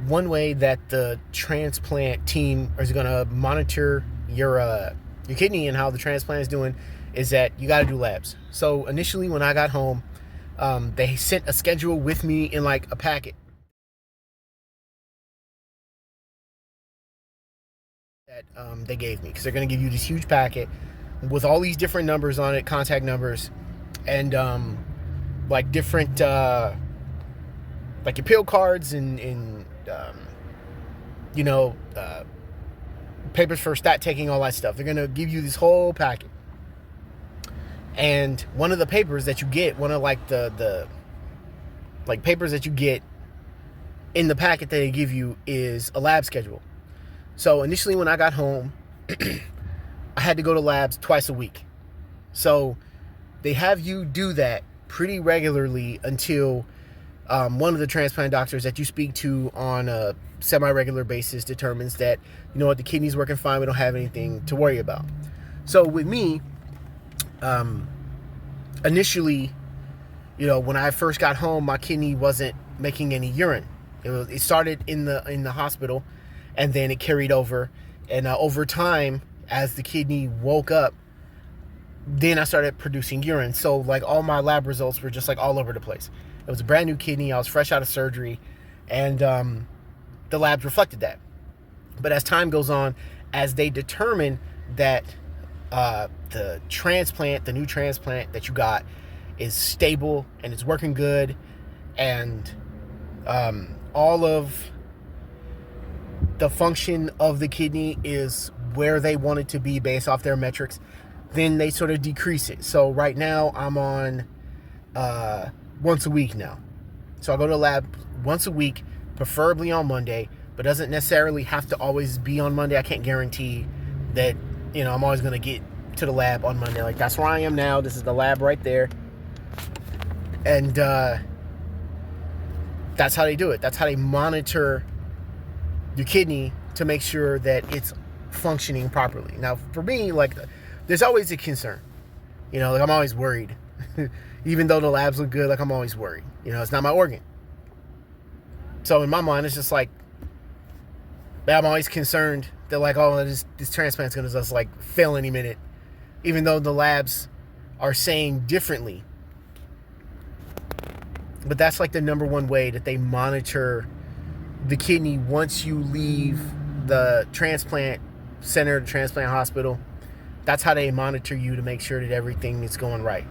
one way that the transplant team is going to monitor your kidney and how the transplant is doing is that you got to do labs. So initially, when I got home, they sent a schedule with me in like a packet that they gave me, because they're going to give you this huge packet with all these different numbers on it, contact numbers, and like different like your pill cards and you know, papers for stat taking, all that stuff. They're gonna give you this whole packet, and one of the papers that you get, one of like the like papers that you get in the packet that they give you, is a lab schedule. So initially, when I got home, I had to go to labs twice a week. So they have you do that pretty regularly until one of the transplant doctors that you speak to on a semi-regular basis determines that, you know what, the kidney's working fine, we don't have anything to worry about. So with me, initially, you know, when I first got home, my kidney wasn't making any urine. It started in the hospital, and then it carried over, and over time, as the kidney woke up, then I started producing urine. So like all my lab results were just like all over the place. It was a brand new kidney. I was fresh out of surgery, and the labs reflected that. But as time goes on, as they determine that the new transplant that you got is stable and it's working good, and all of the function of the kidney is where they want it to be based off their metrics, then they sort of decrease it. So right now I'm on once a week now. So I go to the lab once a week, preferably on Monday, but doesn't necessarily have to always be on Monday. I can't guarantee that, you know, I'm always going to get to the lab on Monday. Like, that's where I am now. This is the lab right there. And that's how they do it. That's how they monitor your kidney to make sure that it's functioning properly. Now, for me, like, there's always a concern. You know, like, I'm always worried. Even though the labs look good, like, I'm always worried. You know, it's not my organ. So in my mind, it's just like, I'm always concerned that, like, oh, this transplant's going to just, like, fail any minute. Even though the labs are saying differently. But that's, like, the number one way that they monitor the kidney once you leave the transplant center, the transplant hospital. That's how they monitor you to make sure that everything is going right.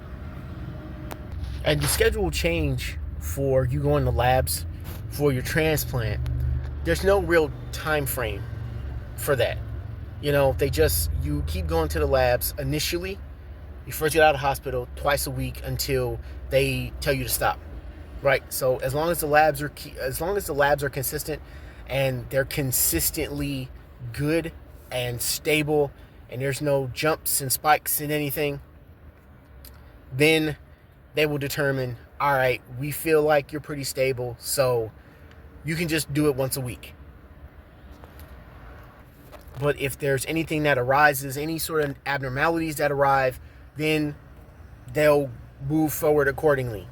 And the schedule will change for you going to labs for your transplant. There's no real time frame for that. You know, you keep going to the labs initially. You first get out of the hospital twice a week until they tell you to stop. Right? So as long as the labs are consistent, and they're consistently good and stable, and there's no jumps and spikes in anything, then they will determine, all right, we feel like you're pretty stable, so you can just do it once a week. But if there's anything that arises, any sort of abnormalities that arrive, then they'll move forward accordingly.